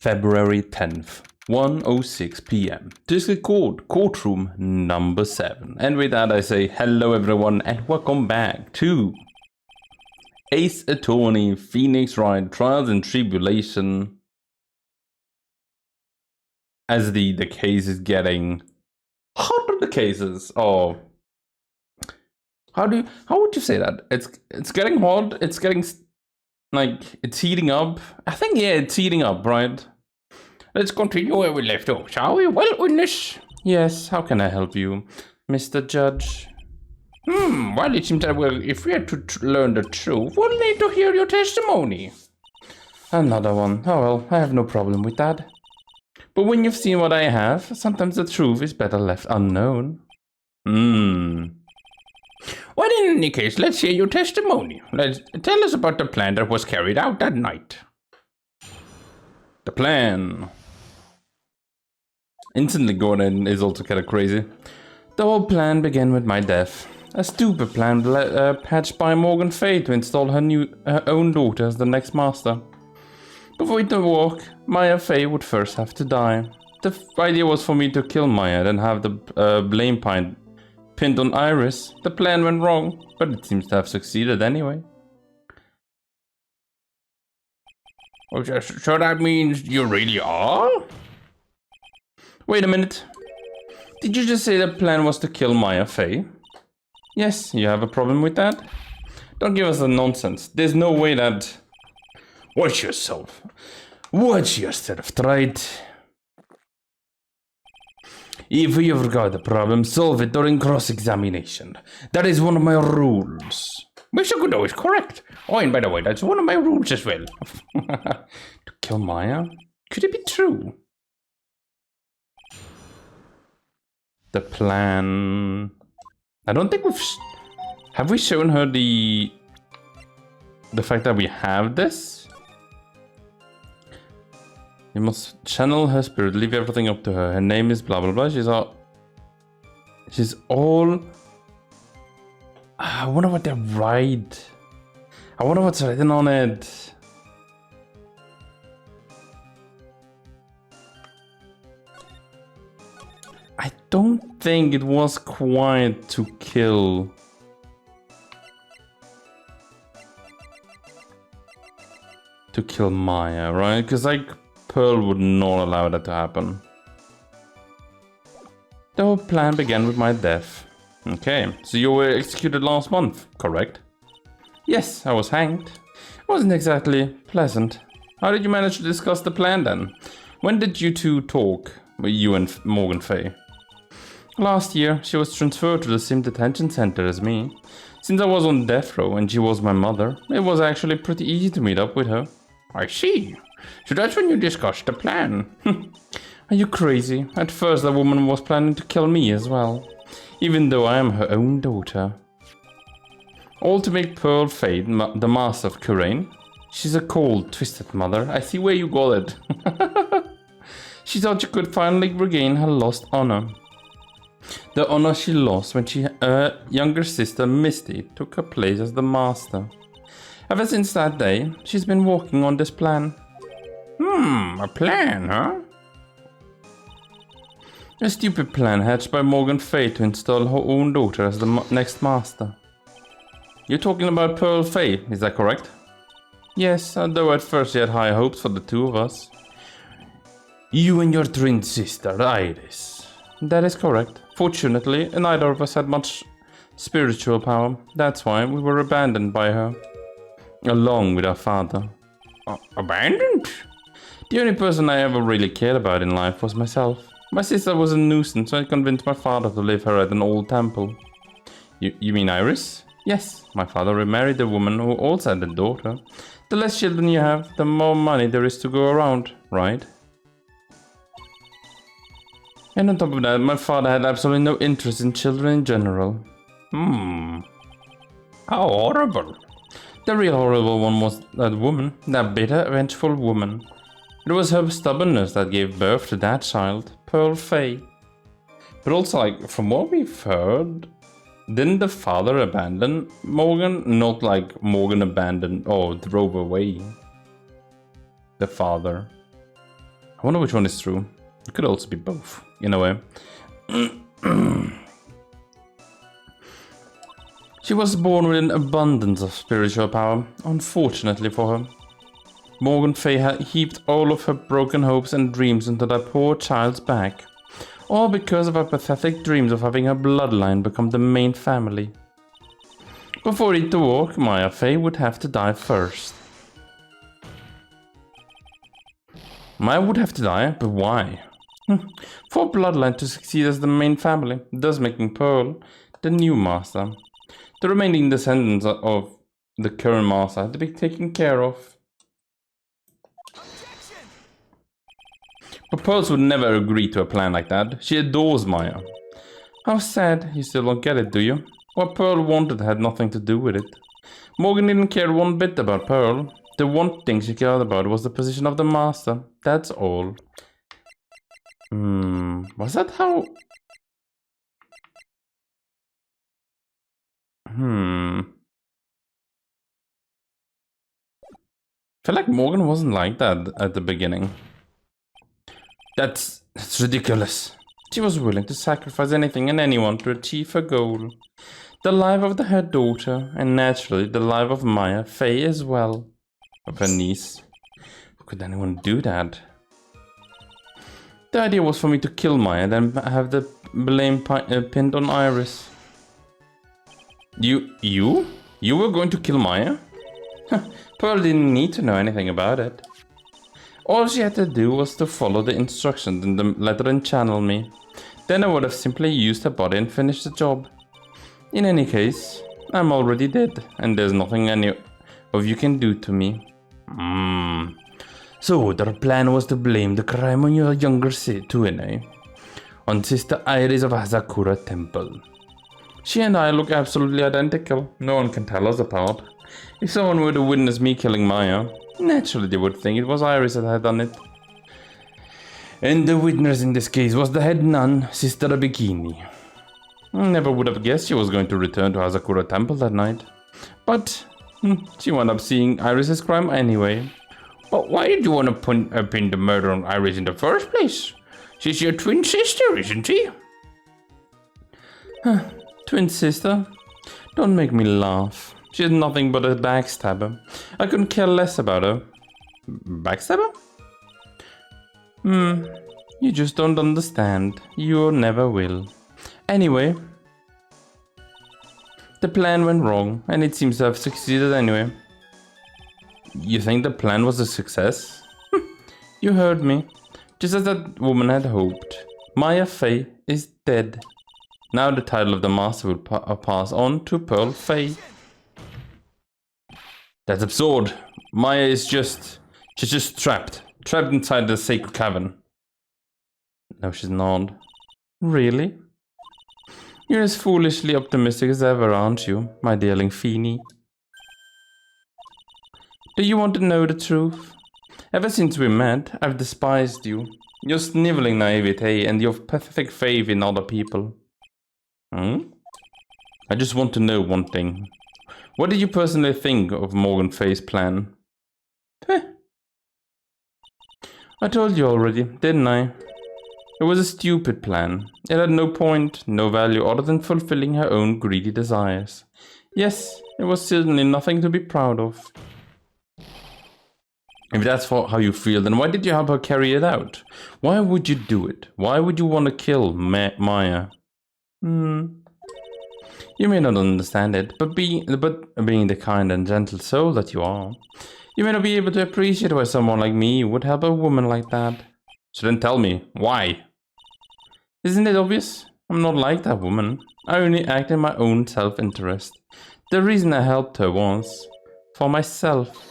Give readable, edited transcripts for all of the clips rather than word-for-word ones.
February 10th, 1:06 p.m. This is courtroom number 7. And with that I say hello everyone and welcome back to Ace Attorney, Pheonix Wright, Trials and Tribulation. As the case is getting hotter, the cases. Oh, how would you say that? It's getting hot. It's getting like it's heating up. I think yeah, it's heating up, right? Let's continue where we left off, shall we? Well, witness. Yes, how can I help you, Mr. Judge? Well, it seems that if we had to learn the truth, we'll need to hear your testimony. Another one. Oh well, I have no problem with that. But when you've seen what I have, sometimes the truth is better left unknown. Well, in any case, let's hear your testimony. Tell us about the plan that was carried out that night. The plan. Instantly Gordon is also kind of crazy. The whole plan began with my death. A stupid plan hatched by Morgan Fay to install her own daughter as the next master. Before it could work, Maya Fay would first have to die. The idea was for me to kill Maya, then have the blame pinned on Iris. The plan went wrong, but it seems to have succeeded anyway. So that means you really are? Wait a minute. Did you just say the plan was to kill Maya Fay? Yes, you have a problem with that? Don't give us the nonsense. There's no way that... Watch yourself. Watch yourself, right? If you've got a problem, solve it during cross-examination. That is one of my rules. Mr. Godot is correct. Oh, and by the way, that's one of my rules as well. To kill Maya? Could it be true? The plan... I don't think we've... Have we shown her the fact that we have this? You must channel her spirit, leave everything up to her. Her name is blah blah blah. She's all... I wonder what they write. I wonder what's written on it. I don't think it was quite to kill. To kill Maya, right? Because like Pearl would not allow that to happen. The whole plan began with my death. Okay, so you were executed last month, correct? Yes, I was hanged. It wasn't exactly pleasant. How did you manage to discuss the plan then? When did you two talk, you and Morgan Fay? Last year, she was transferred to the same detention center as me. Since I was on death row and she was my mother, it was actually pretty easy to meet up with her. I see. So that's when you discussed the plan. Are you crazy? At first, the woman was planning to kill me as well. Even though I am her own daughter. All to make Pearl Fay the master of Kurain. She's a cold, twisted mother. I see where you got it. She thought she could finally regain her lost honor. The honor she lost when her younger sister Misty took her place as the master. Ever since that day, she's been working on this plan. A plan, huh? A stupid plan hatched by Morgan Fay to install her own daughter as the next master. You're talking about Pearl Fay, is that correct? Yes, though at first she had high hopes for the two of us. You and your twin sister, Iris. That is correct. Fortunately, neither of us had much spiritual power. That's why we were abandoned by her. Along with our father. Abandoned? The only person I ever really cared about in life was myself. My sister was a nuisance, so I convinced my father to leave her at an old temple. You mean Iris? Yes, my father remarried a woman who also had a daughter. The less children you have, the more money there is to go around, right? And on top of that, my father had absolutely no interest in children in general. How horrible. The real horrible one was that woman, that bitter, vengeful woman. It was her stubbornness that gave birth to that child, Pearl Fay. But also, like, from what we've heard, didn't the father abandon Morgan? Not like Morgan abandoned or drove away the father. I wonder which one is true. It could also be both, in a way. She was born with an abundance of spiritual power, unfortunately for her. Morgan Fay had heaped all of her broken hopes and dreams into that poor child's back. All because of her pathetic dreams of having her bloodline become the main family. Before it to work, Maya Fay would have to die first. Maya would have to die, but why? For bloodline to succeed as the main family, thus making Pearl the new master. The remaining descendants of the current master had to be taken care of. But Pearls would never agree to a plan like that. She adores Maya. How sad, you still don't get it, do you? What Pearl wanted had nothing to do with it. Morgan didn't care one bit about Pearl. The one thing she cared about was the position of the master. That's all. Was that how... I feel like Morgan wasn't like that at the beginning. That's ridiculous. She was willing to sacrifice anything and anyone to achieve her goal. The life of her daughter, and naturally the life of Maya Fay as well. Of her niece. How could anyone do that? The idea was for me to kill Maya, then have the blame pinned on Iris. You? You were going to kill Maya? Pearl didn't need to know anything about it. All she had to do was to follow the instructions in the letter and channel me. Then I would have simply used her body and finished the job. In any case, I'm already dead, and there's nothing any of you can do to me. So their plan was to blame the crime on your younger twin, eh? On Sister Iris of Hazakura Temple. She and I look absolutely identical. No one can tell us apart. If someone were to witness me killing Maya, naturally they would think it was Iris that had done it. And the witness in this case was the head nun, Sister Bikini. I never would have guessed she was going to return to Hazakura Temple that night. But she wound up seeing Iris's crime anyway. But why did you want to pin the murder on Iris in the first place? She's your twin sister, isn't she? Twin sister? Don't make me laugh. She's nothing but a backstabber. I couldn't care less about her. Backstabber? You just don't understand. You never will. Anyway, the plan went wrong, and it seems to have succeeded anyway. You think the plan was a success? You heard me. Just as that woman had hoped. Maya Fay is dead. Now the title of the master will pass on to Pearl Fay. That's absurd. Maya is she's just trapped inside the sacred cavern. No, she's not. Really? You're as foolishly optimistic as ever, aren't you, my dearling Feeny? Do you want to know the truth? Ever since we met, I've despised you. Your sniveling naivete and your pathetic faith in other people. I just want to know one thing. What did you personally think of Morgan Fay's plan? I told you already, didn't I? It was a stupid plan. It had no point, no value other than fulfilling her own greedy desires. Yes, it was certainly nothing to be proud of. If that's how you feel, then why did you have her carry it out? Why would you do it? Why would you want to kill Maya? You may not understand it, but being the kind and gentle soul that you are, you may not be able to appreciate why someone like me would help a woman like that. So then tell me, why? Isn't it obvious? I'm not like that woman. I only act in my own self-interest. The reason I helped her was for myself.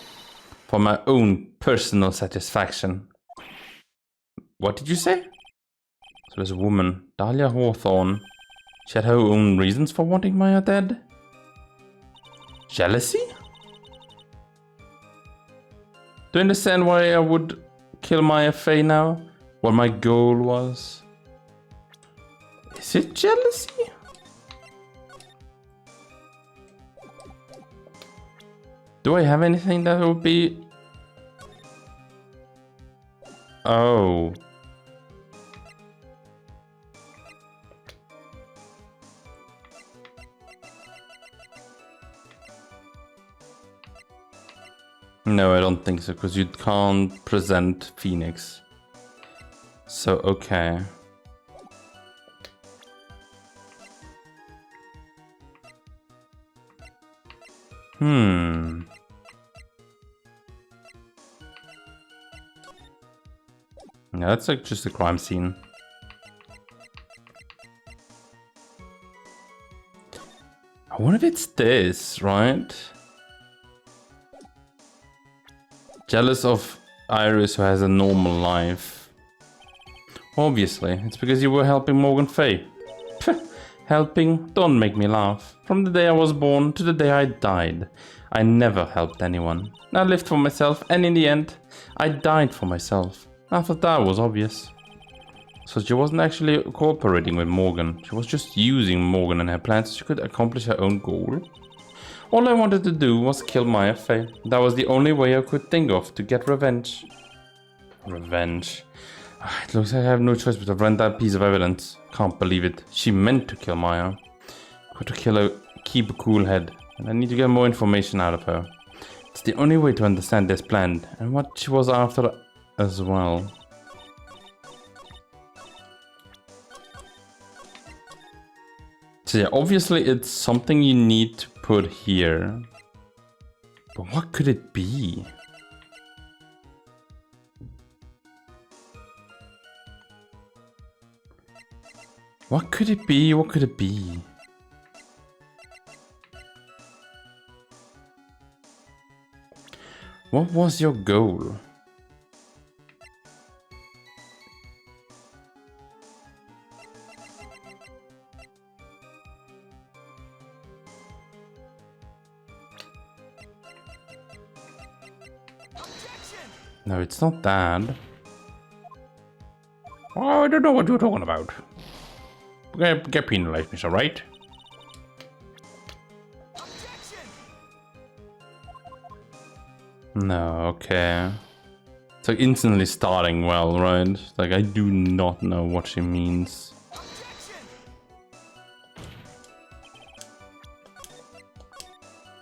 For my own personal satisfaction. What did you say? So there's a woman, Dhalia Hawthorne. She had her own reasons for wanting Maya dead? Jealousy? Do you understand why I would kill Maya Fay now? What my goal was? Is it jealousy? Do I have anything that would be... Oh. No, I don't think so, because you can't present Pheonix. So, okay. No, that's like just a crime scene. I wonder if it's this, right? Jealous of Iris who has a normal life. Obviously, it's because you were helping Morgan Fay. Helping? Don't make me laugh. From the day I was born to the day I died, I never helped anyone. I lived for myself, and in the end, I died for myself. I thought that was obvious. So she wasn't actually cooperating with Morgan. She was just using Morgan and her plans so she could accomplish her own goal. All I wanted to do was kill Maya Fey. That was the only way I could think of to get revenge. Revenge. It looks like I have no choice but to rent that piece of evidence. Can't believe it. She meant to kill Maya. Got to kill her, keep a cool head. And I need to get more information out of her. It's the only way to understand this plan and what she was after as well. So yeah, obviously it's something you need to put here. But what could it be? What could it be? What could it be? What was your goal? No, it's not that. Oh, I don't know what you're talking about. Get penalized, Mr. Wright. No, okay. It's like instantly starting well, right? Like, I do not know what she means.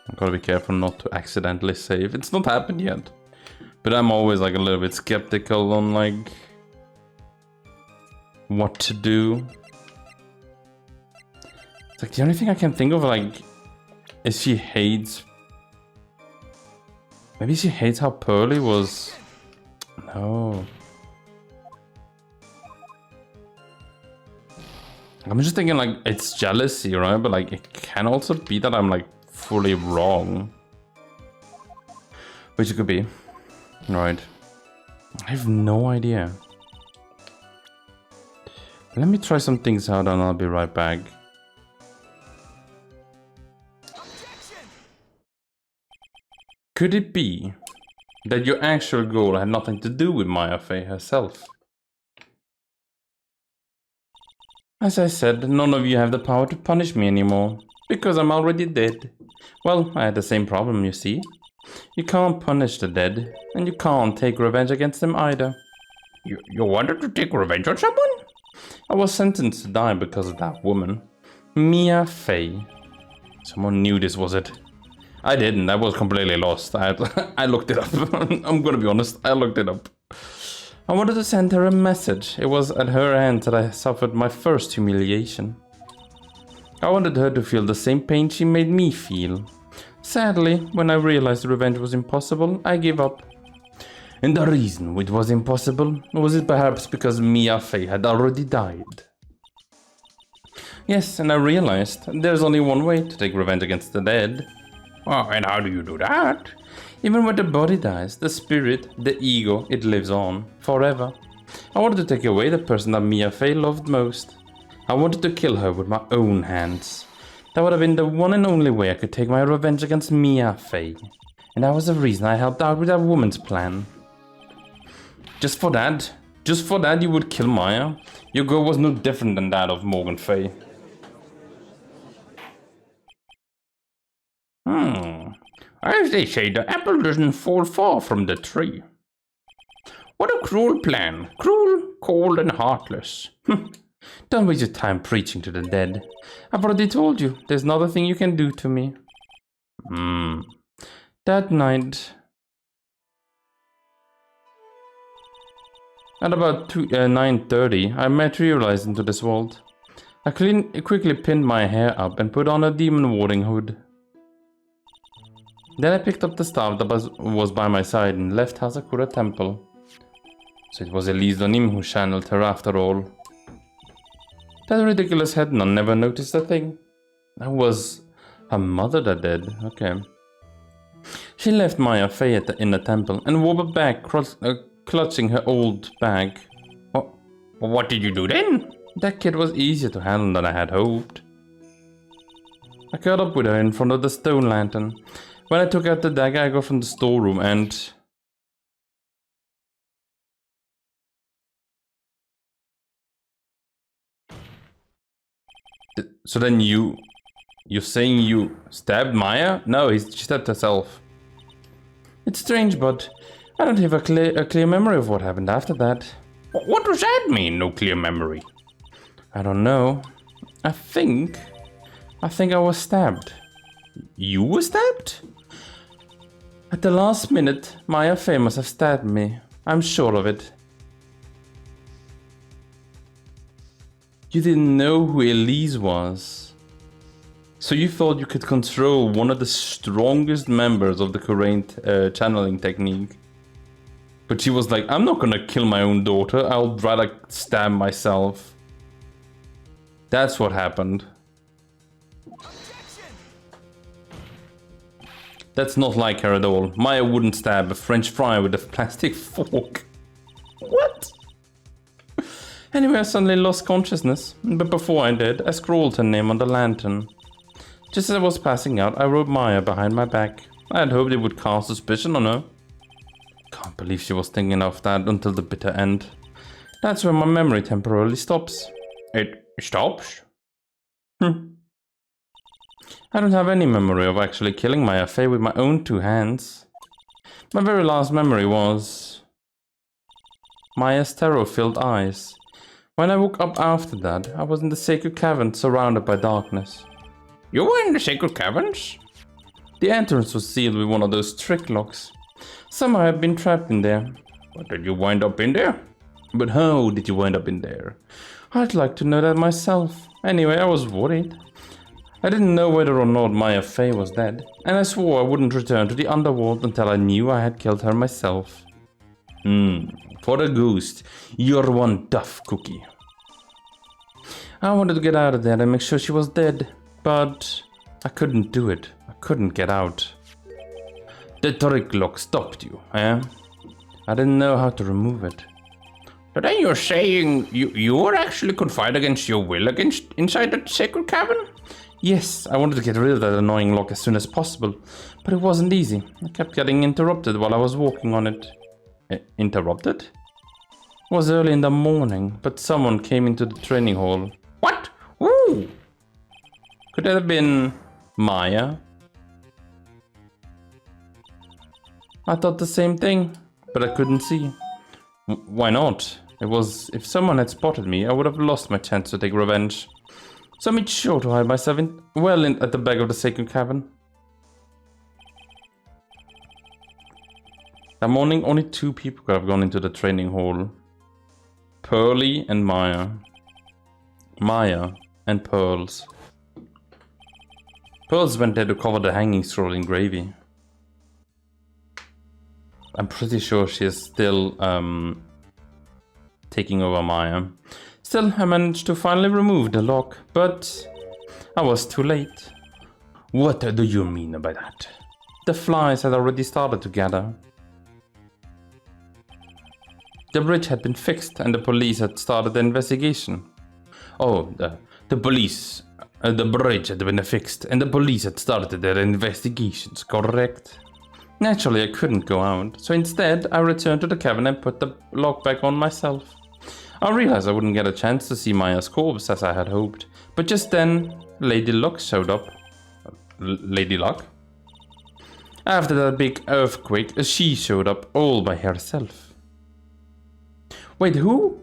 I've got to be careful not to accidentally save. It's not happened yet. But I'm always like a little bit skeptical on like what to do. It's like the only thing I can think of like is she hates. Maybe she hates how Pearly was. No. I'm just thinking like it's jealousy, right? But like it can also be that I'm like fully wrong. Which it could be. Right. I have no idea. Let me try some things out and I'll be right back. Could it be that your actual goal had nothing to do with Maya Fey herself? As I said, none of you have the power to punish me anymore, because I'm already dead. Well, I had the same problem, you see. You can't punish the dead, and you can't take revenge against them either. You wanted to take revenge on someone? I was sentenced to die because of that woman. Mia Fey. Someone knew this, was it? I didn't, I was completely lost. I looked it up. I'm gonna be honest, I looked it up. I wanted to send her a message. It was at her hand that I suffered my first humiliation. I wanted her to feel the same pain she made me feel. Sadly, when I realized revenge was impossible, I gave up. And the reason it was impossible, was it perhaps because Mia Fey had already died? Yes, and I realized there's only one way to take revenge against the dead. Oh, and how do you do that? Even when the body dies, the spirit, the ego, it lives on, forever. I wanted to take away the person that Mia Fey loved most. I wanted to kill her with my own hands. That would have been the one and only way I could take my revenge against Mia Fey. And that was the reason I helped out with that woman's plan. Just for that you would kill Maya? Your goal was no different than that of Morgan Fey. As they say, the apple doesn't fall far from the tree. What a cruel plan. Cruel, cold, and heartless. Don't waste your time preaching to the dead. I've already told you, there's not a thing you can do to me. That night, at about 9:30, I materialized into this world. I quickly pinned my hair up and put on a demon warding hood. Then I picked up the staff that was by my side and left Hasakura Temple. So it was Elise Donim who channeled her after all. That ridiculous head nun never noticed a thing. That was her mother that did. Okay. She left Maya Fey in the temple and wobbled back, clutching her old bag. What did you do then? That kid was easier to handle than I had hoped. I caught up with her in front of the stone lantern. When I took out the dagger, I got from the storeroom and... So then you're saying you stabbed Maya? No, she stabbed herself. It's strange, but I don't have a clear memory of what happened after that. What does that mean, no clear memory? I don't know. I think I was stabbed. You were stabbed? At the last minute, Maya Fey must have stabbed me. I'm sure of it. You didn't know who Elise was. So you thought you could control one of the strongest members of the current channeling technique. But she was like, I'm not gonna kill my own daughter, I'll rather stab myself. That's what happened. That's not like her at all. Maya wouldn't stab a French fry with a plastic fork. What? Anyway, I suddenly lost consciousness, but before I did, I scrawled her name on the lantern. Just as I was passing out, I wrote Maya behind my back. I had hoped it would cast suspicion on her. Can't believe she was thinking of that until the bitter end. That's where my memory temporarily stops. It stops? I don't have any memory of actually killing Maya Fey with my own two hands. My very last memory was... Maya's terror-filled eyes. When I woke up after that, I was in the sacred cavern surrounded by darkness. You were in the sacred caverns? The entrance was sealed with one of those trick locks. Somehow I had been trapped in there. But did you wind up in there? But how did you wind up in there? I'd like to know that myself. Anyway, I was worried. I didn't know whether or not Maya Fey was dead, and I swore I wouldn't return to the underworld until I knew I had killed her myself. For the ghost, you're one tough cookie. I wanted to get out of there and make sure she was dead, but I couldn't do it. I couldn't get out. The trick lock stopped you, eh? I didn't know how to remove it. But then you're saying you were actually confined against your will inside that sacred cavern? Yes, I wanted to get rid of that annoying lock as soon as possible, but it wasn't easy. I kept getting interrupted while I was walking on it. Interrupted? It was early in the morning, but someone came into the training hall. What? Ooh! Could that have been Maya? I thought the same thing, but I couldn't see. Why not? If someone had spotted me, I would have lost my chance to take revenge. So I made sure to hide myself at the back of the sacred cavern. That morning, only 2 people could have gone into the training hall. Pearly and Maya. Maya and Pearls. Pearls went there to cover the hanging scroll in gravy. I'm pretty sure she is still taking over Maya. Still, I managed to finally remove the lock, but I was too late. What do you mean by that? The flies had already started to gather. The bridge had been fixed and the police had started the investigation. Oh, the police... the bridge had been fixed and the police had started their investigations, correct? Naturally, I couldn't go out, so instead I returned to the cavern and put the lock back on myself. I realized I wouldn't get a chance to see Maya's corpse as I had hoped, but just then, Lady Luck showed up. Lady Luck? After that big earthquake, she showed up all by herself. Wait, who?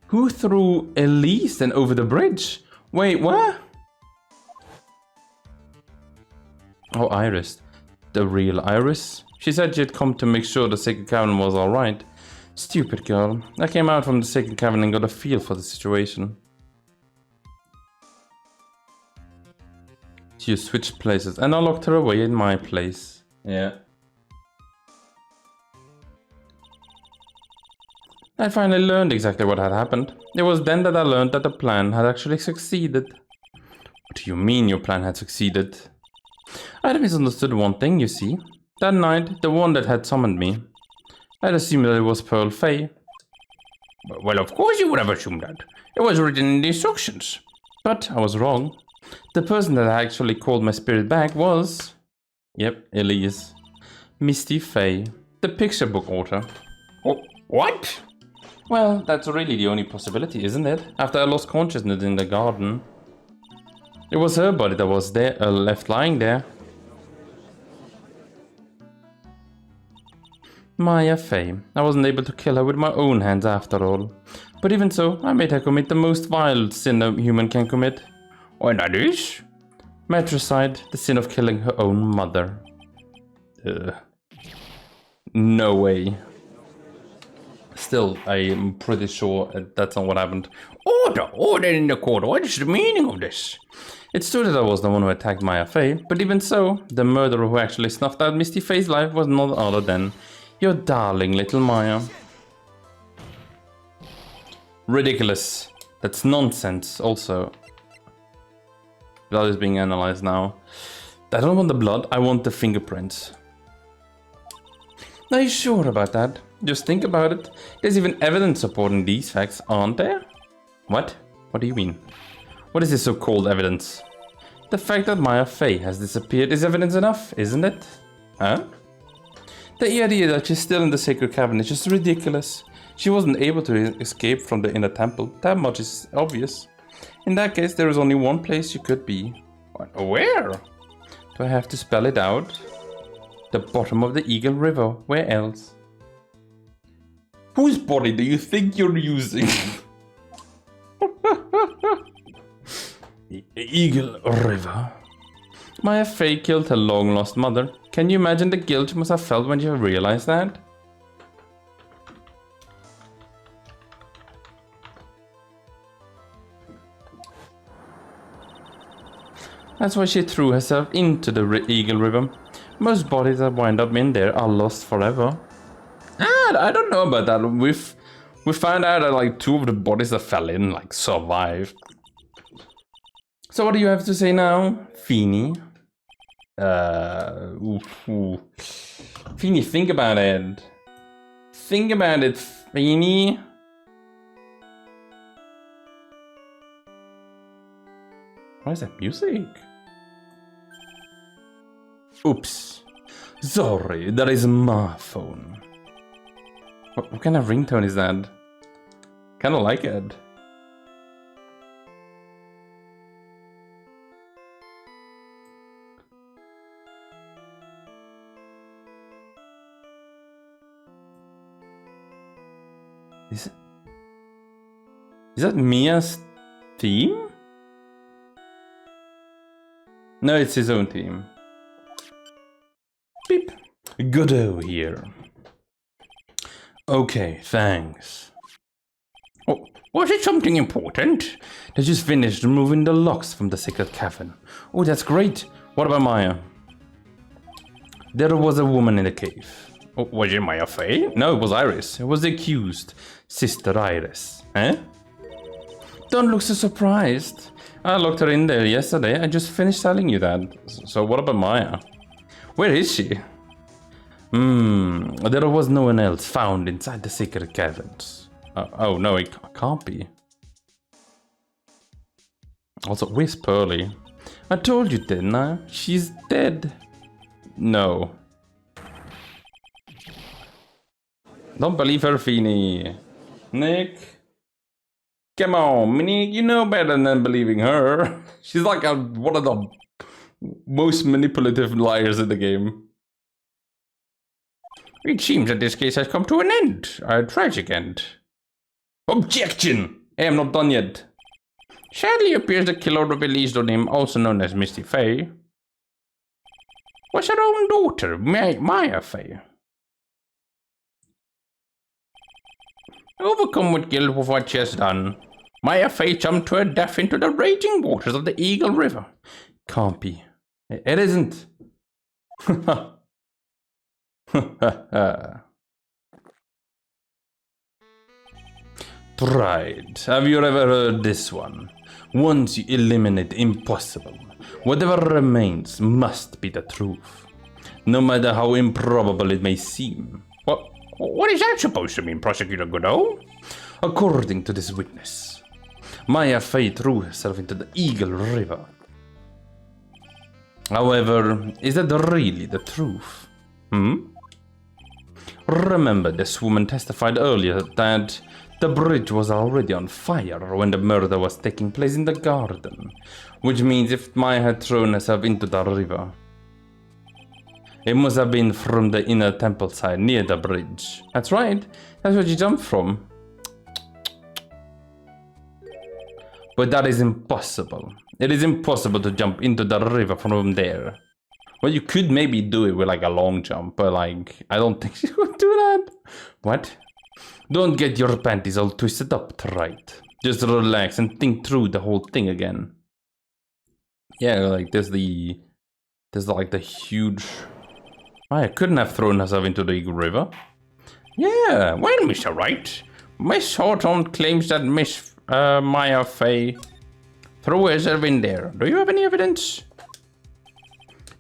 Who threw Elise then over the bridge? Wait, what? Oh, Iris. The real Iris? She said she'd come to make sure the Sacred Cavern was alright. Stupid girl. I came out from the Sacred Cavern and got a feel for the situation. She switched places and I locked her away in my place. Yeah. I finally learned exactly what had happened. It was then that I learned that the plan had actually succeeded. What do you mean your plan had succeeded? I had misunderstood one thing, you see. That night, the one that had summoned me. I had assumed that it was Pearl Faye. Well, of course you would have assumed that. It was written in the instructions. But I was wrong. The person that actually called my spirit back was... Yep, Elise. Misty Faye, the picture book author. Oh, what? Well, that's really the only possibility, isn't it? After I lost consciousness in the garden. It was her body that was there, left lying there. Maya Faye. I wasn't able to kill her with my own hands after all. But even so, I made her commit the most vile sin a human can commit. And that is? Matricide, the sin of killing her own mother. No way. Still, I'm pretty sure that's not what happened. Order in the court. What is the meaning of this? It's true that I was the one who attacked Maya Faye, but even so, the murderer who actually snuffed out Misty Faye's life was none other than your darling little Maya. Ridiculous. That's nonsense, also. Blood is being analyzed now. I don't want the blood, I want the fingerprints. Are you sure about that? Just think about it. There's even evidence supporting these facts, aren't there? What? What do you mean? What is this so-called evidence? The fact that Maya Faye has disappeared is evidence enough, isn't it? Huh? The idea that she's still in the Sacred Cavern is just ridiculous. She wasn't able to escape from the inner temple. That much is obvious. In that case, there is only one place she could be. Where? Do I have to spell it out? The bottom of the Eagle River. Where else? Whose body do you think you're using? Eagle River. Maya Faye killed her long-lost mother. Can you imagine the guilt she must have felt when she realized that? That's why she threw herself into the Eagle River. Most bodies that wind up in there are lost forever. I don't know about that. We found out that like 2 of the bodies that fell in like survived. So what do you have to say now, Feeny? Feeny, think about it. Think about it, Feeny. Why is that music? Oops. Sorry, that is my phone. What kind of ringtone is that? Kinda like it. Is that Mia's theme? No, it's his own theme. Beep. Godot here. Okay, thanks. Oh, was it something important? They just finished removing the locks from the Sacred Cavern. Oh, that's great. What about Maya? There was a woman in the cave. Oh, was it Maya Faye? No, it was Iris. It was the accused. Sister Iris. Eh? Don't look so surprised. I locked her in there yesterday. I just finished telling you that. So what about Maya? Where is she? There was no one else found inside the Sacred Caverns. Oh no, it can't be. Also, where's Pearly? I told you, didn't I? She's dead. No. Don't believe her, Feeny. Nick? Come on, Nick, you know better than believing her. She's like one of the most manipulative liars in the game. It seems that this case has come to an end. A tragic end. Objection! I am not done yet. Sadly appears the killer released on him, also known as Misty Faye, was her own daughter, Maya Faye. Overcome with guilt for what she has done, Maya Faye jumped to her death into the raging waters of the Eagle River. Can't be. It isn't. Right. Have you ever heard this one? Once you eliminate the impossible, whatever remains must be the truth, no matter how improbable it may seem. What is that supposed to mean, Prosecutor Godot? According to this witness, Maya Faye threw herself into the Eagle River. However, is that really the truth? Remember, this woman testified earlier that the bridge was already on fire when the murder was taking place in the garden, which means if Maya had thrown herself into the river, it must have been from the inner temple side near the bridge. That's right, that's where she jumped from. But that is impossible. It is impossible to jump into the river from there. Well, you could maybe do it with like a long jump, but like, I don't think she would do that. What? Don't get your panties all twisted up, right? Just relax and think through the whole thing again. Yeah, like there's like the huge... I couldn't have thrown herself into the Eagle River. Yeah, well, Mr. Wright, Miss Hawthorne claims that Miss Maya Faye threw herself in there. Do you have any evidence?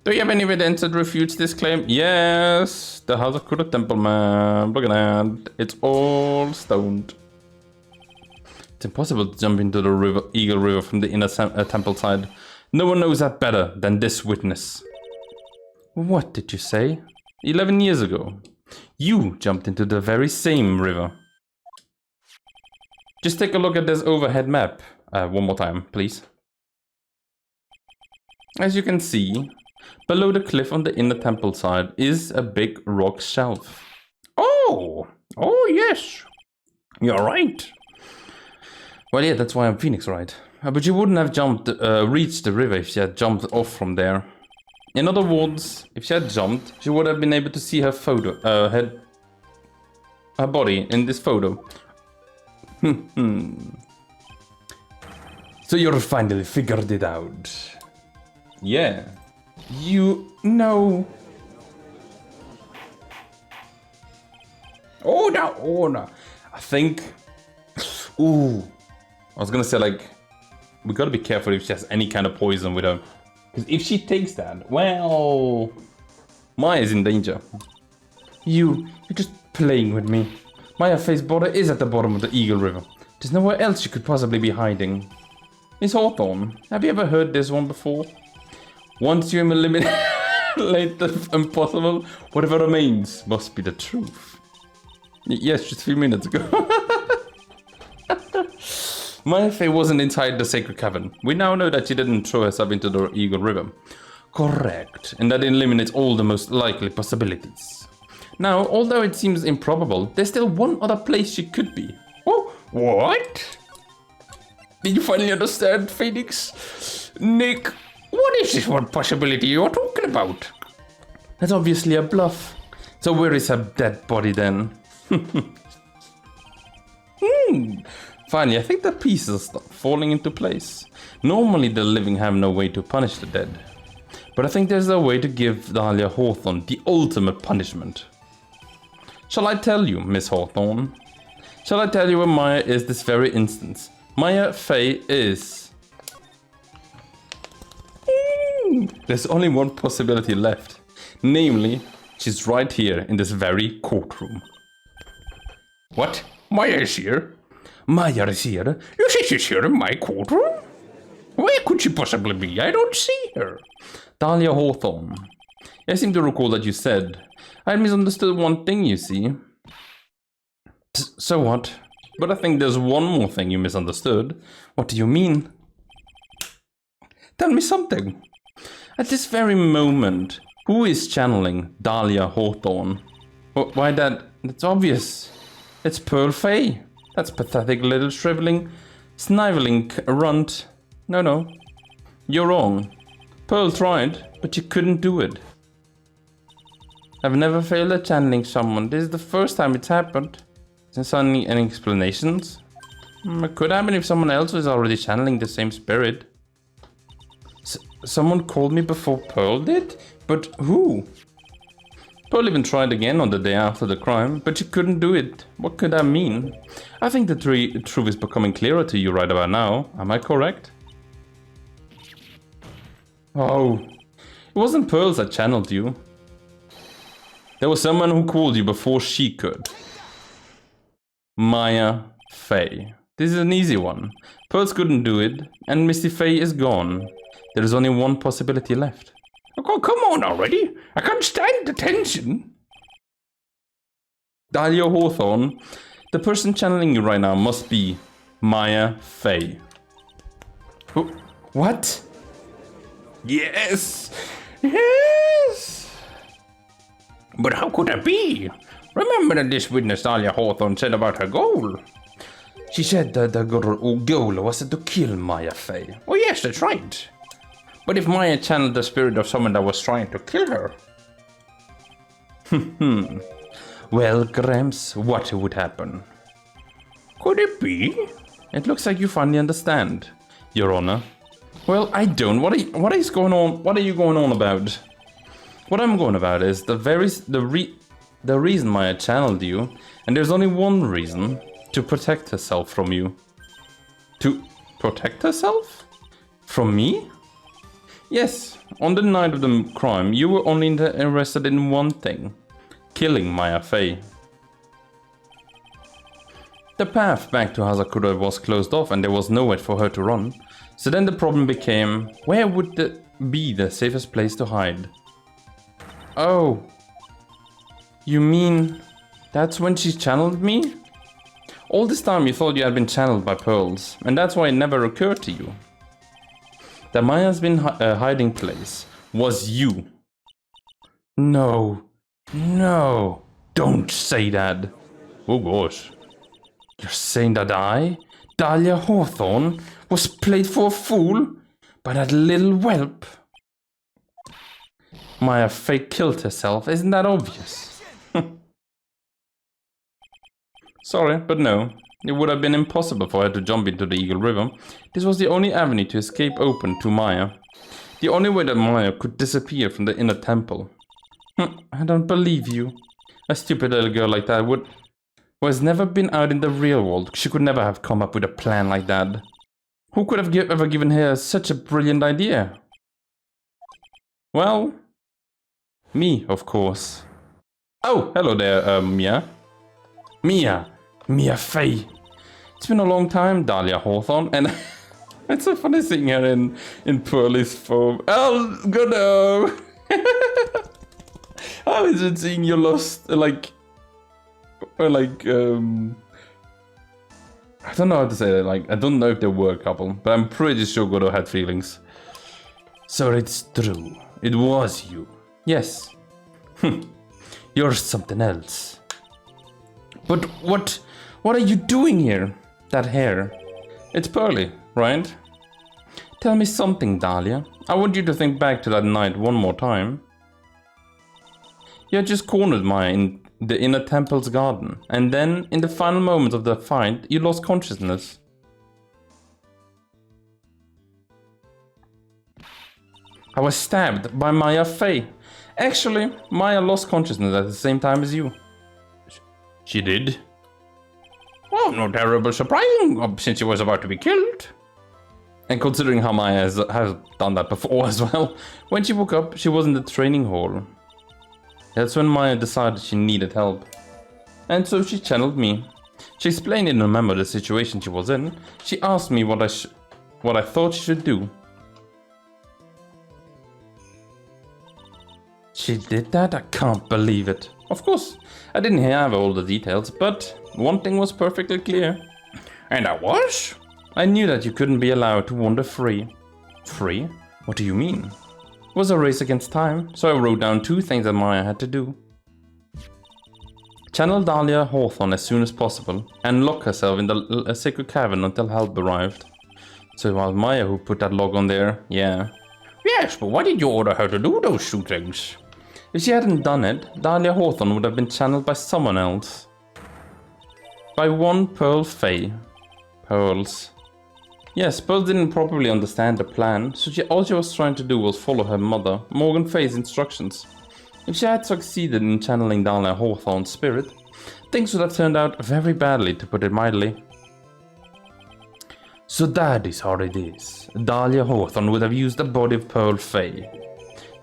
Do you have any evidence that refutes this claim? Yes, the House of Kuda Temple map. Look at that. It's all stoned. It's impossible to jump into the river, Eagle River from the inner temple side. No one knows that better than this witness. What did you say? 11 years ago. You jumped into the very same river. Just take a look at this overhead map. One more time, please. As you can see, below the cliff on the inner temple side is a big rock shelf. Oh yes. You're right. Well, yeah, that's why I'm Pheonix Wright. But you wouldn't have reached the river if she had jumped off from there. In other words, if she had jumped, she would have been able to see her photo, her body in this photo. So you finally figured it out. Yeah. You know. Oh no. I think. Ooh. I was gonna say, like, we gotta be careful if she has any kind of poison with her. Because if she takes that, well, Maya's in danger. You're just playing with me. Maya Faye's body is at the bottom of the Eagle River. There's nowhere else she could possibly be hiding. Miss Hawthorne, have you ever heard this one before? Once you eliminate the impossible, whatever remains must be the truth. Yes, just a few minutes ago. Maya Faye wasn't inside the sacred cavern. We now know that she didn't throw herself into the Eagle River. Correct, and that eliminates all the most likely possibilities. Now, although it seems improbable, there's still one other place she could be. Oh, what? Did you finally understand, Pheonix? Nick, what is this one possibility you're talking about? That's obviously a bluff. So where is her dead body then? Finally, I think the pieces start falling into place. Normally the living have no way to punish the dead. But I think there's a way to give Dhalia Hawthorne the ultimate punishment. Shall I tell you, Miss Hawthorne? Shall I tell you where Maya is this very instance? Maya Faye is... There's only one possibility left. Namely, she's right here in this very courtroom. What? Maya is here? Maya is here? You say she's here in my courtroom? Where could she possibly be? I don't see her. Dhalia Hawthorne. I seem to recall that you said. I had misunderstood one thing, you see. So what? But I think there's one more thing you misunderstood. What do you mean? Tell me something. At this very moment, who is channeling Dhalia Hawthorne? Why that? It's obvious. It's Pearl Faye. That's pathetic little shriveling, sniveling runt. No. You're wrong. Pearl tried, but she couldn't do it. I've never failed at channeling someone. This is the first time it's happened. Since any explanations? It could happen if someone else was already channeling the same spirit. Someone called me before Pearl did? But who? Pearl even tried again on the day after the crime, but she couldn't do it. What could that mean? I think the truth is becoming clearer to you right about now. Am I correct? Oh, it wasn't Pearl that channeled you. There was someone who called you before she could. Maya Fey. This is an easy one. Pearls couldn't do it, and Misty Fey is gone. There is only one possibility left. Oh, come on already. I can't stand the tension. Dhalia Hawthorne, the person channeling you right now must be Maya Fey. What? Yes. But how could that be? Remember that this witness Dhalia Hawthorne said about her goal? She said that the goal was to kill Maya Fey. Oh yes, that's right. But if Maya channeled the spirit of someone that was trying to kill her... Well, Gramps, what would happen? Could it be? It looks like you finally understand, Your Honor. Well, I don't. What is going on? What are you going on about? What I'm going about is the reason Maya channeled you, and there's only one reason: to protect herself from you. To protect herself? From me? Yes, on the night of the crime, you were only interested in one thing: killing Maya Fey. The path back to Hazakura was closed off and there was nowhere for her to run. So then the problem became, where would be the safest place to hide? Oh, you mean that's when she channeled me? All this time you thought you had been channeled by Pearls, and that's why it never occurred to you that Maya's hiding place was you. No, don't say that. Oh gosh. You're saying that I, Dhalia Hawthorne, was played for a fool by that little whelp? Maya Fey killed herself, isn't that obvious? Sorry, but no. It would have been impossible for her to jump into the Eagle River. This was the only avenue to escape open to Maya. The only way that Maya could disappear from the inner temple. I don't believe you. A stupid little girl like that who has never been out in the real world. She could never have come up with a plan like that. Who could have ever given her such a brilliant idea? Well, me, of course. Oh, hello there, Mia. Mia Fey. It's been a long time, Dhalia Hawthorne, and it's so funny seeing her in Pearly's form. Oh, good no. How is it seeing you lost, I don't know how to say that, I don't know if they were a couple, but I'm pretty sure Godot had feelings. So it's true, it was you. Yes. You're something else. But what are you doing here? That hair. It's Pearly, right? Tell me something, Dhalia. I want you to think back to that night one more time. You had just cornered Maya in the inner temple's garden, and then, in the final moments of the fight, you lost consciousness. I was stabbed by Maya Fey. Actually, Maya lost consciousness at the same time as you. She did? Well, no terrible surprising, since she was about to be killed. And considering how Maya has done that before as well. When she woke up, she was in the training hall. That's when Maya decided she needed help. And so she channeled me. She explained in a memo the situation she was in. She asked me what I thought she should do. She did that? I can't believe it. Of course, I didn't have all the details, but one thing was perfectly clear. And that was? I knew that you couldn't be allowed to wander free. Free? What do you mean? It was a race against time, so I wrote down 2 things that Maya had to do. Channel Dhalia Hawthorne as soon as possible and lock herself in the sacred cavern until help arrived. So it was Maya who put that log on there, yeah. Yes, but why did you order her to do those two things? If she hadn't done it, Dhalia Hawthorne would have been channeled by someone else. By one Pearl Fae. Pearls. Yes, Pearl didn't properly understand the plan, so all she was trying to do was follow her mother, Morgan Faye's instructions. If she had succeeded in channeling Dhalia Hawthorne's spirit, things would have turned out very badly, to put it mildly. So that is how it is. Dhalia Hawthorne would have used the body of Pearl Faye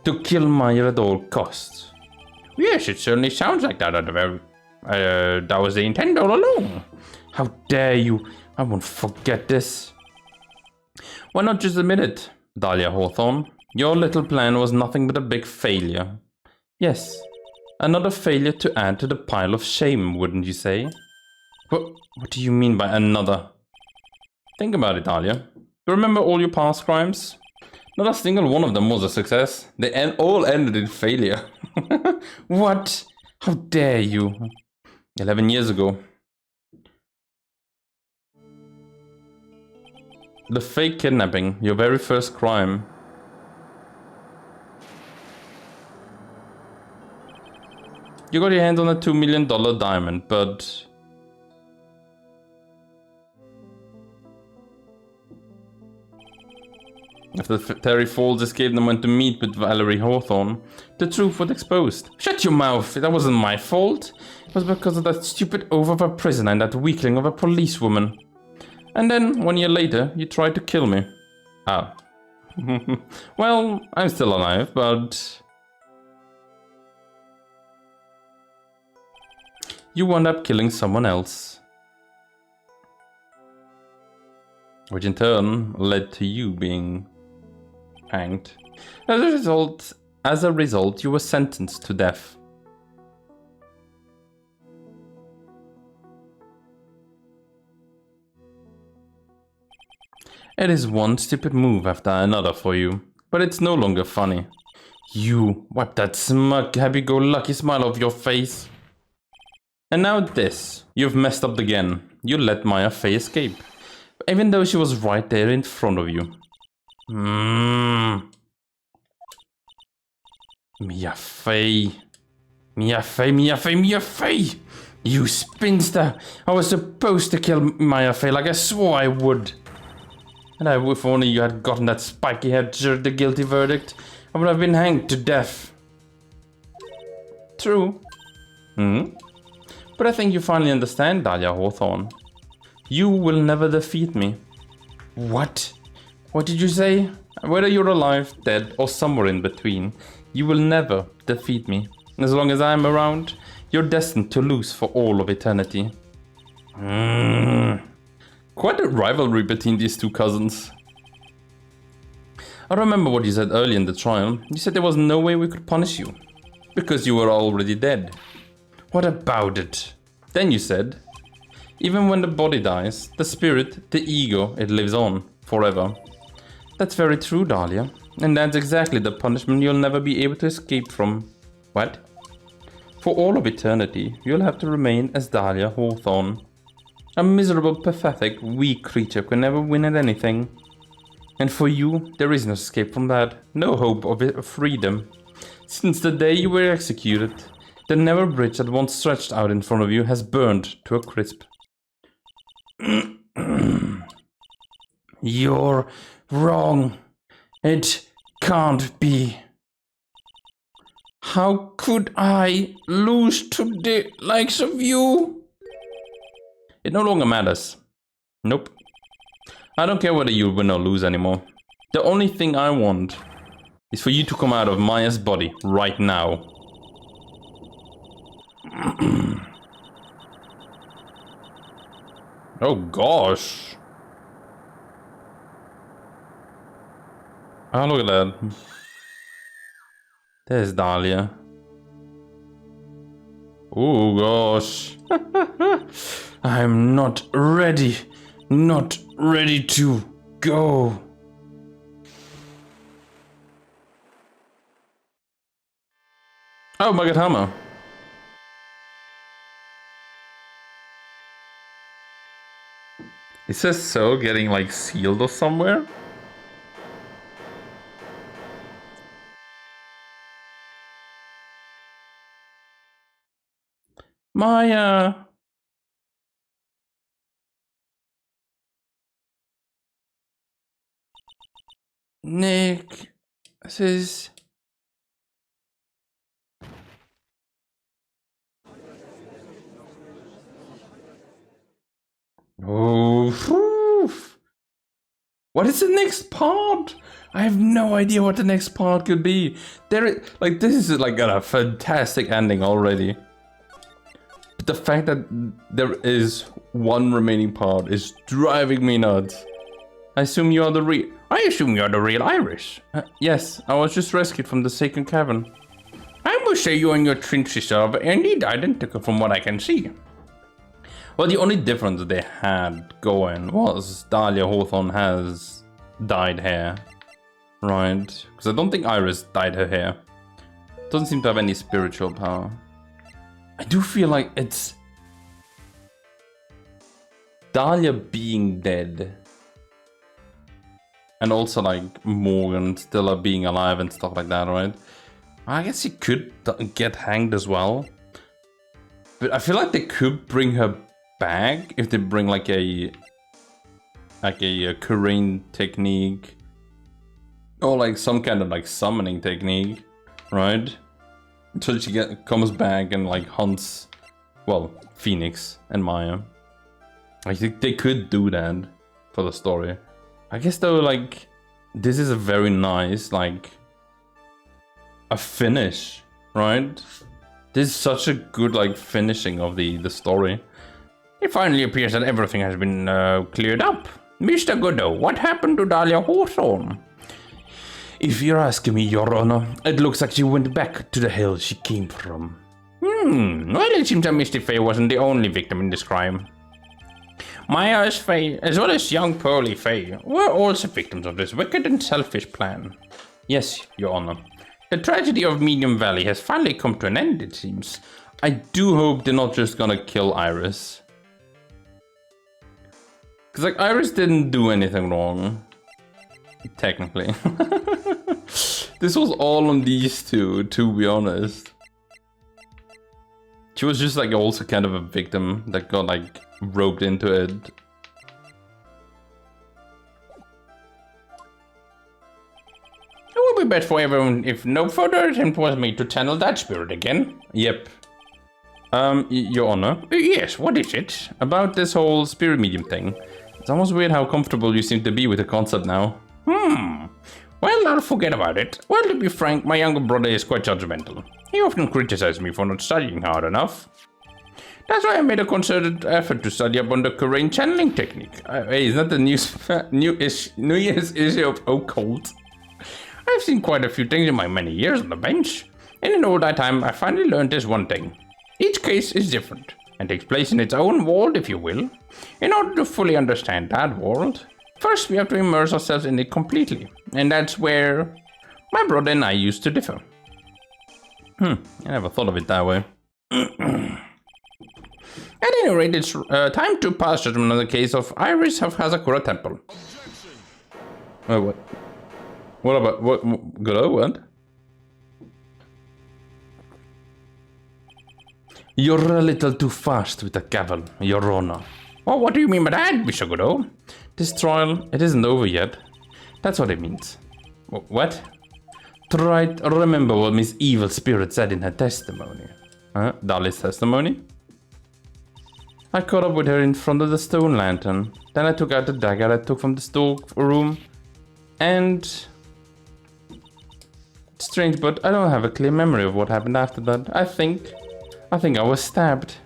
to kill Maya at all costs. Yes, it certainly sounds like that. That was the intent all along. How dare you? I won't forget this. Why not just admit it, Dhalia Hawthorne? Your little plan was nothing but a big failure. Yes, another failure to add to the pile of shame, wouldn't you say? What do you mean by another? Think about it, Dhalia. You remember all your past crimes? Not a single one of them was a success. They all ended in failure. What? How dare you? 11 years ago. The fake kidnapping, your very first crime. You got your hands on a $2 million diamond, but... After Terry Falls escaped and went to meet with Valerie Hawthorne, the truth was exposed. Shut your mouth! That wasn't my fault. It was because of that stupid oaf of a prisoner and that weakling of a policewoman. And then, 1 year later, you tried to kill me. Ah. Well, I'm still alive, but... You wound up killing someone else. Which in turn led to you being hanged. As a result, you were sentenced to death. It is one stupid move after another for you, but it's no longer funny. You wipe that smug, happy-go-lucky smile off your face. And now this. You've messed up again. You let Maya Fey escape, even though she was right there in front of you. Mia Fey. Mia Fey, Mia Fey, Mia Fey! You spinster! I was supposed to kill Maya Fey like I swore I would. And if only you had gotten that spiky-haired jerk the guilty verdict, I would have been hanged to death. True. But I think you finally understand, Dhalia Hawthorne. You will never defeat me. What? What did you say? Whether you're alive, dead, or somewhere in between, you will never defeat me. As long as I'm around, you're destined to lose for all of eternity. Quite a rivalry between these two cousins. I remember what you said earlier in the trial. You said there was no way we could punish you, because you were already dead. What about it? Then you said, even when the body dies, the spirit, the ego, it lives on, forever. That's very true, Dhalia. And that's exactly the punishment you'll never be able to escape from. What? For all of eternity, you'll have to remain as Dhalia Hawthorne. A miserable, pathetic, weak creature who can never win at anything. And for you, there is no escape from that, no hope of freedom. Since the day you were executed, the narrow bridge that once stretched out in front of you has burned to a crisp. You're wrong. It can't be. How could I lose to the likes of you? It no longer matters. Nope. I don't care whether you win or lose anymore. The only thing I want is for you to come out of Maya's body right now. Oh gosh. Oh, look at that. There's Dhalia. Oh gosh. I'm not ready. Not ready to go. Oh, my god, hammer. Is this so getting like sealed or somewhere? Maya. Nick. This is... Oh, what is the next part? I have no idea what the next part could be. Like, this is like got a fantastic ending already. But the fact that there is one remaining part is driving me nuts. I assume you're the real Iris. Yes, I was just rescued from the Sacred Cavern. I must say you and your twin sister are indeed identical from what I can see. Well, the only difference they had going was Dhalia Hawthorne has dyed hair, right? Because I don't think Iris dyed her hair. Doesn't seem to have any spiritual power. I do feel like it's Dhalia being dead. And also like Morgan still being alive and stuff like that, right? I guess he could get hanged as well. But I feel like they could bring her back if they bring like a Korean technique or like some kind of like summoning technique, right? So she comes back and like hunts, well, Pheonix and Maya. I think they could do that for the story. I guess though, like, this is a very nice, like, a finish, right? This is such a good, like, finishing of the story. It finally appears that everything has been cleared up. Mr. Godot, what happened to Dhalia Hawthorne? If you're asking me, Your Honor, it looks like she went back to the hell she came from. Well, it seems that Misty Faye wasn't the only victim in this crime. Maya's Faye, as well as young Pearly Faye, were also victims of this wicked and selfish plan. Yes, Your Honor. The tragedy of Medium Valley has finally come to an end, it seems. I do hope they're not just gonna kill Iris. Because, like, Iris didn't do anything wrong. Technically. This was all on these two, to be honest. She was just, like, also kind of a victim that got, like, roped into it. It would be best for everyone if no further attempt was made to channel that spirit again. Yep. Your Honor? Yes, what is it? About this whole spirit medium thing. It's almost weird how comfortable you seem to be with the concept now. Well, I'll forget about it. Well, to be frank, my younger brother is quite judgmental. He often criticizes me for not studying hard enough. That's why I made a concerted effort to study up on the Korean channeling technique. Hey, is that the New Year's issue of Occult? I've seen quite a few things in my many years on the bench, and in all that time, I finally learned this one thing. Each case is different, and takes place in its own world, if you will. In order to fully understand that world, first we have to immerse ourselves in it completely, and that's where my brother and I used to differ. I never thought of it that way. At any rate, it's time to pass judgment on the case of Iris of Hazakura Temple. Oh, what? What about, what, Godot, what? You're a little too fast with the gavel, Your Honor. Well, what do you mean by that, Mr. Godot? This trial, it isn't over yet. That's what it means. What? Try to remember what Miss Evil Spirit said in her testimony. Dhalia's testimony? I caught up with her in front of the stone lantern. Then I took out the dagger I took from the storeroom. And... it's strange, but I don't have a clear memory of what happened after that. I think I was stabbed.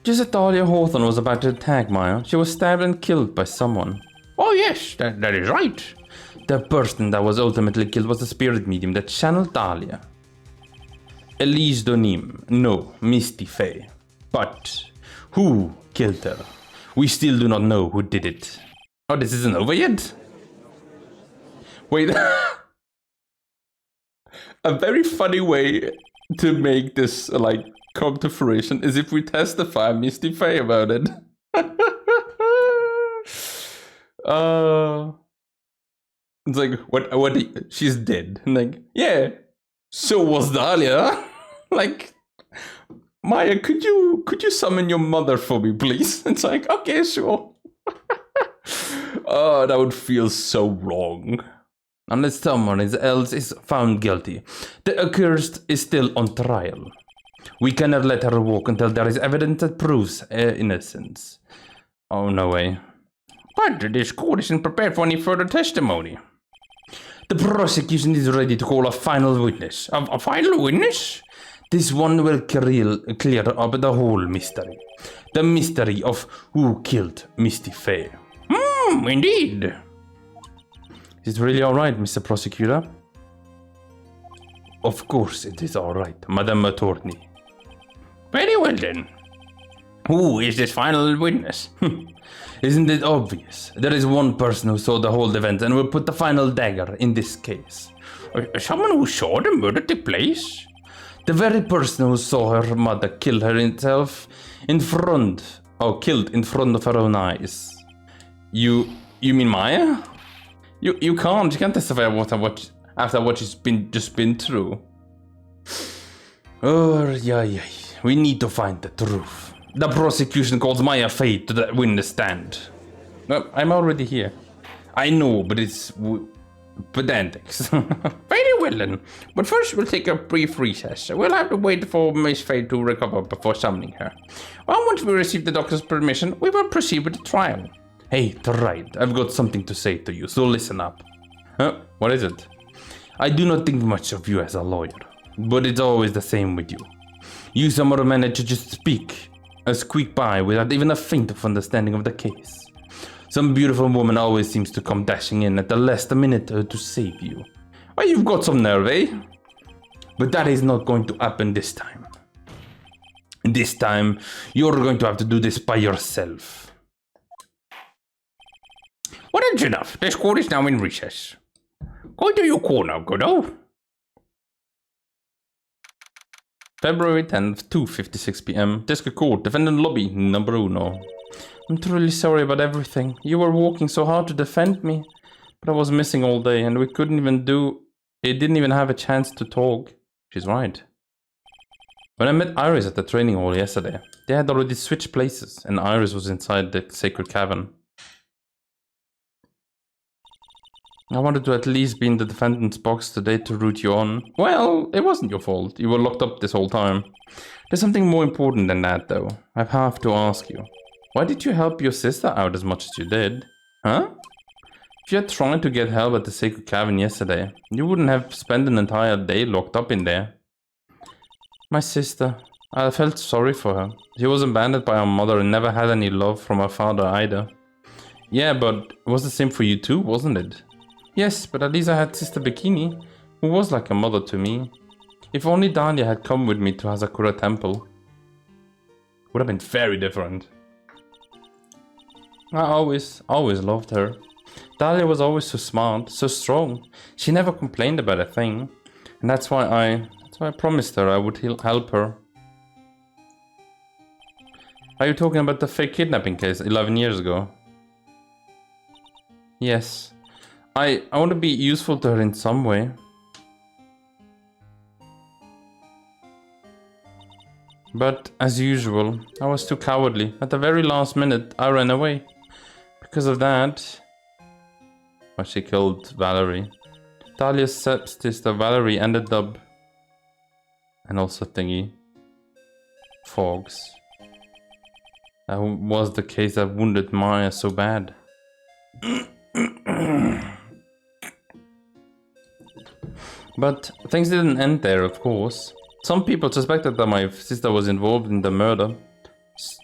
Just as Dhalia Hawthorne was about to attack Maya, she was stabbed and killed by someone. Oh yes, that is right. The person that was ultimately killed was the spirit medium that channeled Dhalia. Elise Donim, no, Misty Faye. But who killed her? We still do not know who did it. Oh, this isn't over yet? Wait. A very funny way to make this, like, come to fruition is if we testify Misty Faye about it. It's like, what, she's dead. Like, yeah, so was Dhalia. Like, Maya, could you summon your mother for me, please? It's like, okay, sure. Oh, that would feel so wrong. Unless someone else is found guilty, the accursed is still on trial. We cannot let her walk until there is evidence that proves her innocence. Oh, no way. But this court isn't prepared for any further testimony. The prosecution is ready to call a final witness. A final witness? This one will clear up the whole mystery. The mystery of who killed Misty Faye. Indeed. Is it really alright, Mr. Prosecutor? Of course it is alright, Madame Attorney. Very well then. Who is this final witness? Isn't it obvious? There is one person who saw the whole event and will put the final dagger in this case. Someone who saw the murder take place? The very person who saw her mother kill herself killed in front of her own eyes. You mean Maya? You can't testify after what she's just been through. Oh, yeah. We need to find the truth. The prosecution calls Maya Faye to the witness stand. Well, I'm already here. I know, but it's pedantic. Very well then. But first we'll take a brief recess. We'll have to wait for Miss Faye to recover before summoning her. Well, once we receive the doctor's permission, we will proceed with the trial. Hey, right. I've got something to say to you, so listen up. What is it? I do not think much of you as a lawyer, but it's always the same with you. You somehow manage to just squeak by without even a faint of understanding of the case. Some beautiful woman always seems to come dashing in at the last minute to save you. Well, you've got some nerve, eh? But that is not going to happen this time. This time, you're going to have to do this by yourself. Well, that's enough. This court is now in recess. Go to your corner, Godot. February 10th, 2:56 p.m. District Court, defendant lobby, number uno. I'm truly sorry about everything. You were working so hard to defend me, but I was missing all day and we didn't even have a chance to talk. She's right. When I met Iris at the training hall yesterday, they had already switched places and Iris was inside the sacred cavern. I wanted to at least be in the defendant's box today to root you on. Well, it wasn't your fault. You were locked up this whole time. There's something more important than that, though. I have to ask you. Why did you help your sister out as much as you did? Huh? If you had tried to get help at the sacred cavern yesterday, you wouldn't have spent an entire day locked up in there. My sister. I felt sorry for her. She was abandoned by her mother and never had any love from her father either. Yeah, but it was the same for you too, wasn't it? Yes, but at least I had Sister Bikini, who was like a mother to me. If only Dhalia had come with me to Hazakura Temple. Would have been very different. I always loved her. Dhalia was always so smart, so strong. She never complained about a thing. And that's why I promised her I would help her. Are you talking about the fake kidnapping case 11 years ago? Yes. I want to be useful to her in some way. But, as usual, I was too cowardly. At the very last minute, I ran away. Because of that... Well, she killed Valerie. Dhalia's stepsister Valerie ended up... And also Thingy. Fogs. That was the case that wounded Maya so bad. But things didn't end there, of course. Some people suspected that my sister was involved in the murder.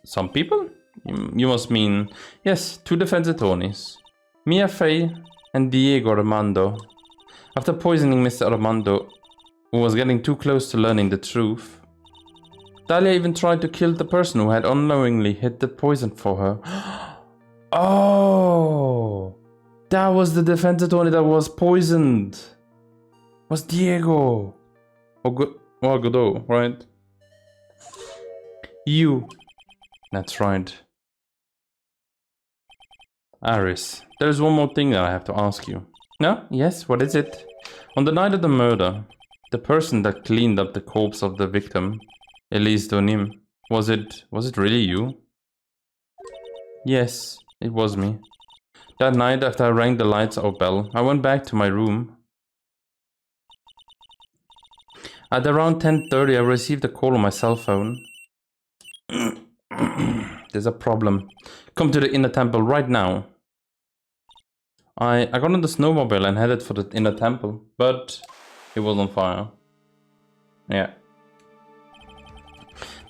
Some people? You must mean... Yes, 2 defense attorneys. Mia Faye and Diego Armando. After poisoning Mr. Armando, who was getting too close to learning the truth, Dhalia even tried to kill the person who had unknowingly hid the poison for her. Oh! That was the defense attorney that was poisoned! Was Diego. Or Godot, right? You. That's right. Iris, there's one more thing that I have to ask you. No? Yes, what is it? On the night of the murder, the person that cleaned up the corpse of the victim, Elise Donim, was it really you? Yes, it was me. That night after I rang the lights out bell, I went back to my room. At around 10:30 I received a call on my cell phone. There's a problem. Come to the inner temple right now. I got on the snowmobile and headed for the inner temple, but it was on fire. Yeah.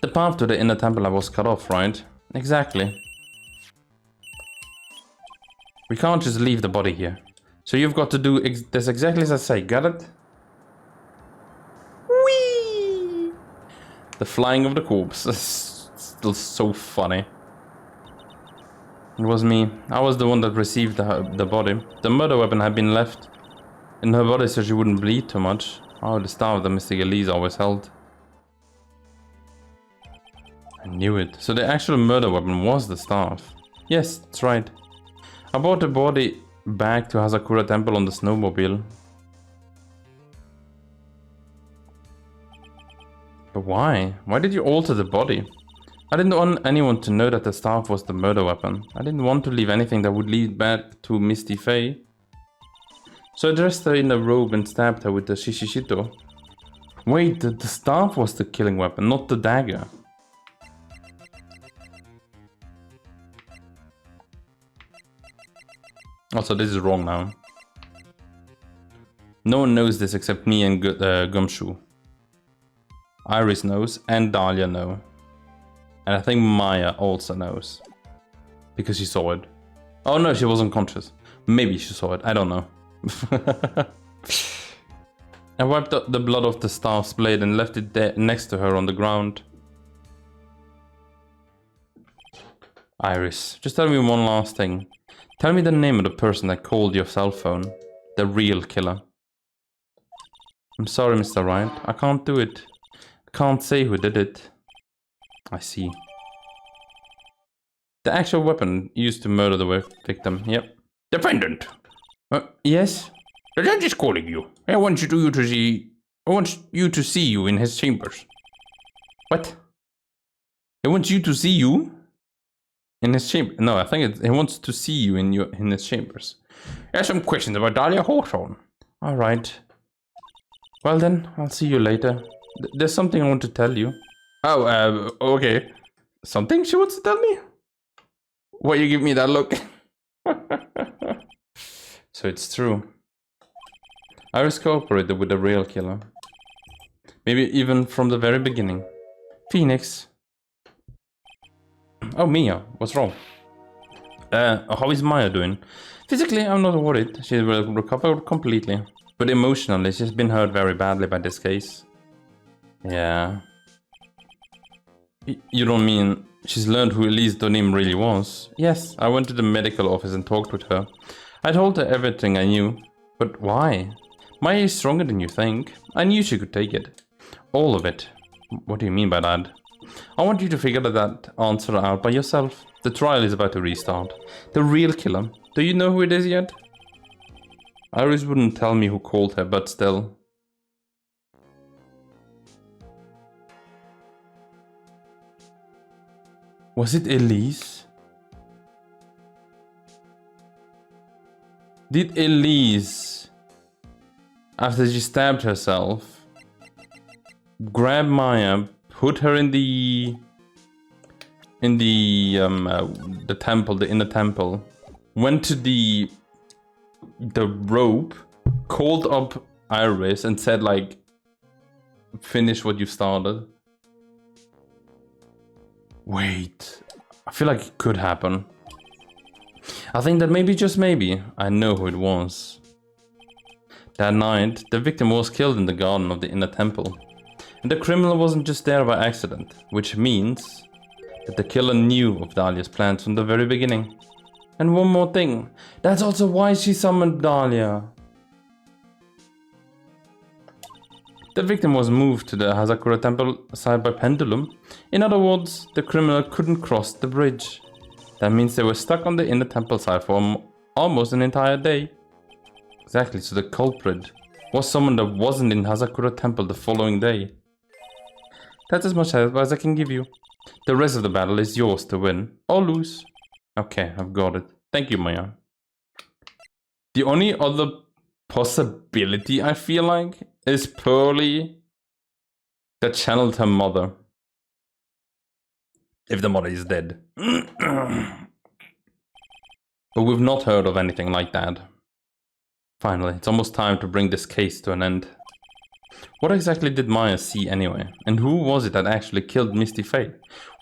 The path to the inner temple was cut off, right? Exactly. We can't just leave the body here. So you've got to do this exactly as I say, got it? Whee! The flying of the corpse is still so funny. It was me. I was the one that received the body. The murder weapon had been left in her body so she wouldn't bleed too much. Oh, the staff that Mr. Elise always held. I knew it. So the actual murder weapon was the staff. Yes, that's right. I brought the body back to Hazakura Temple on the snowmobile. But why? Why did you alter the body? I didn't want anyone to know that the staff was the murder weapon. I didn't want to leave anything that would lead back to Misty Faye. So I dressed her in a robe and stabbed her with the shishishito. Wait, the staff was the killing weapon, not the dagger. Also, this is wrong now. No one knows this except me and Gumshoe. Iris knows and Dhalia know. And I think Maya also knows. Because she saw it. Oh no, she wasn't conscious. Maybe she saw it, I don't know. I wiped the blood off the staff's blade and left it there next to her on the ground. Iris, just tell me one last thing. Tell me the name of the person that called your cell phone. The real killer. I'm sorry, Mr. Wright. I can't do it. I can't say who did it. I see. The actual weapon used to murder the victim. Yep. Defendant! Yes? The judge is calling you. I want you to see you in his chambers. What? He wants you to see you? In his chamber? No, I think he wants to see you in his chambers. I have some questions about Dhalia Hawthorne. Alright. Well then, I'll see you later. There's something I want to tell you. Oh, okay. Something she wants to tell me? Why you give me that look? So it's true. Iris cooperated with the real killer. Maybe even from the very beginning. Pheonix. Oh, Mia, what's wrong? How is Maya doing? Physically, I'm not worried. She will recover completely. But emotionally, she's been hurt very badly by this case. Yeah. You don't mean she's learned who Elise Donim really was? Yes, I went to the medical office and talked with her. I told her everything I knew. But why? Maya is stronger than you think. I knew she could take it. All of it. What do you mean by that? I want you to figure that answer out by yourself. The trial is about to restart. The real killer. Do you know who it is yet? Iris wouldn't tell me who called her, but still. Was it Elise? Did Elise, after she stabbed herself, grab Maya, put her in the temple, the inner temple, went to the rope, called up Iris and said like, finish what you started? Wait, I feel like it could happen. I think that maybe, just maybe, I know who it was. That night, the victim was killed in the garden of the inner temple. And the criminal wasn't just there by accident, which means that the killer knew of Dhalia's plans from the very beginning. And one more thing, that's also why she summoned Dhalia. The victim was moved to the Hazakura temple side by pendulum. In other words, the criminal couldn't cross the bridge. That means they were stuck on the inner temple side for almost an entire day. Exactly, so the culprit was someone that wasn't in Hazakura temple the following day. That's as much help as I can give you. The rest of the battle is yours to win or lose. Okay, I've got it. Thank you, Maya. The only other possibility I feel like is Pearly that channeled her mother. If the mother is dead. But we've not heard of anything like that. Finally, it's almost time to bring this case to an end. What exactly did Maya see anyway? And who was it that actually killed Misty Faye?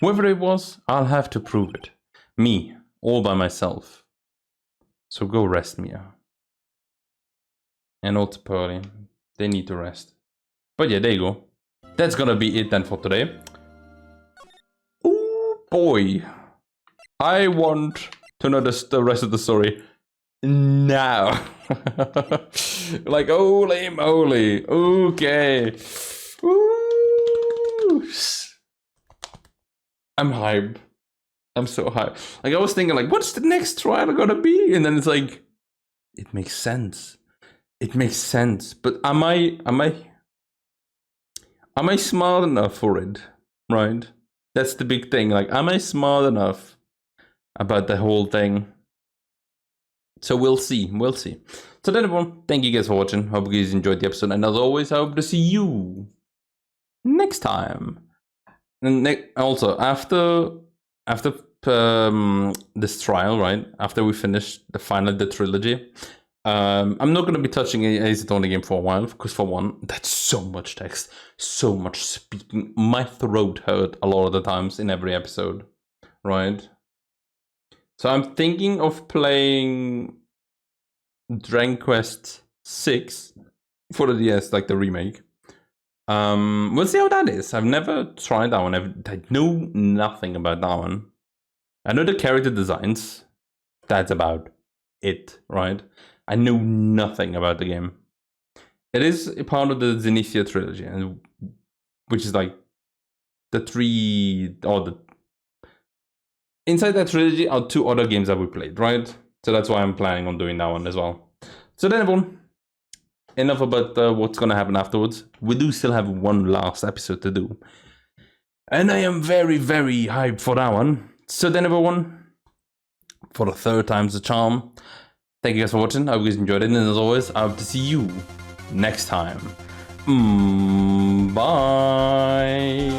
Whoever it was, I'll have to prove it. Me, all by myself. So go rest, Mia. And also Pearly. They need to rest. But yeah, there you go. That's gonna be it then for today. Oh boy. I want to know the rest of the story now. Like, holy moly. Okay. Ooh. I'm hyped. I'm so hyped. Like, I was thinking, like, what's the next trial gonna be? And then it's like, it makes sense. It makes sense. But am I smart enough for it? Right? That's the big thing. Like, am I smart enough about the whole thing? So we'll see. We'll see. So then, everyone, thank you guys for watching. Hope you guys enjoyed the episode. And as always, I hope to see you next time. And also, after this trial, right? After we finish the trilogy, I'm not going to be touching Ace Attorney game for a while. Because for one, that's so much text. So much speaking. My throat hurt a lot of the times in every episode. Right? So I'm thinking of playing Dragon Quest 6 for the DS, like the remake. We'll see how that is. I've never tried that one. I know nothing about that one. I know the character designs. That's about it, right? I know nothing about the game. It is a part of the Zenithia trilogy, which is like the inside that trilogy are 2 other games that we played, right? So that's why I'm planning on doing that one as well. So then, everyone, enough about what's gonna happen afterwards. We do still have one last episode to do. And I am very, very hyped for that one. So then, everyone, for the 3rd time's the charm, thank you guys for watching. I hope you guys enjoyed it. And as always, I hope to see you next time. Bye.